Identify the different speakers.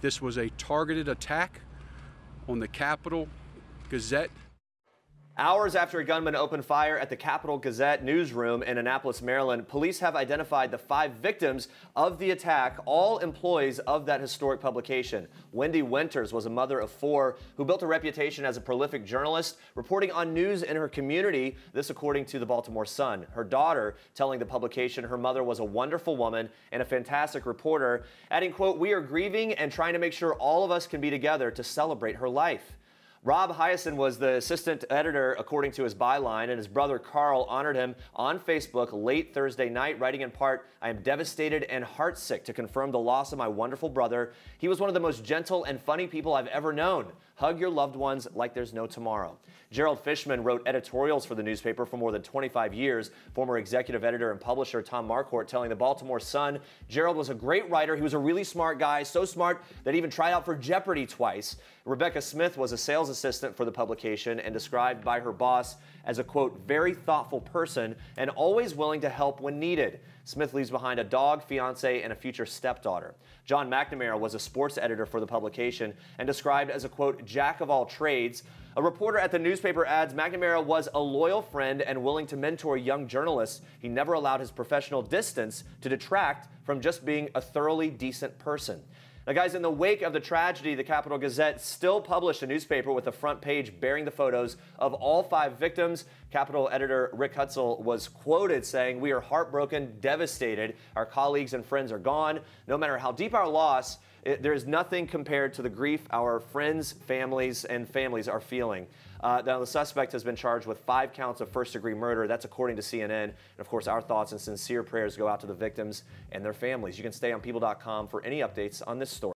Speaker 1: This was a targeted attack on the Capitol Gazette.
Speaker 2: Hours after a gunman opened fire at the Capitol Gazette newsroom in Annapolis, Maryland, police have identified the 5 victims of the attack, all employees of that historic publication. Wendy Winters was a mother of 4 who built a reputation as a prolific journalist, reporting on news in her community, this according to the Baltimore Sun. Her daughter telling the publication her mother was a wonderful woman and a fantastic reporter, adding, quote, "We are grieving and trying to make sure all of us can be together to celebrate her life." Rob Hyacin was the assistant editor, according to his byline, and his brother Carl honored him on Facebook late Thursday night, writing in part, "I am devastated and heartsick to confirm the loss of my wonderful brother. He was one of the most gentle and funny people I've ever known. Hug your loved ones like there's no tomorrow." Gerald Fishman wrote editorials for the newspaper for more than 25 years. Former executive editor and publisher Tom Marquardt telling the Baltimore Sun, "Gerald was a great writer. He was a really smart guy, so smart that he even tried out for Jeopardy twice." Rebecca Smith was a sales assistant for the publication and described by her boss as a, quote, "very thoughtful person and always willing to help when needed." Smith leaves behind a dog, fiance, and a future stepdaughter. John Mcnamara was a sports editor for the publication and described as a, quote, "jack of all trades." A reporter at the newspaper adds Mcnamara was a loyal friend and willing to mentor young journalists. He never allowed his professional distance to detract from just being a thoroughly decent person. Now, guys, in the wake of the tragedy, the Capitol Gazette still published a newspaper with a front page bearing the photos of all 5 victims. Capitol editor Rick Hutzel was quoted saying, "We are heartbroken, devastated. Our colleagues and friends are gone. No matter how deep our loss, there is nothing compared to the grief our friends, families are feeling." Now, the suspect has been charged with 5 counts of first-degree murder. That's according to CNN. And, of course, our thoughts and sincere prayers go out to the victims and their families. You can stay on People.com for any updates on this story.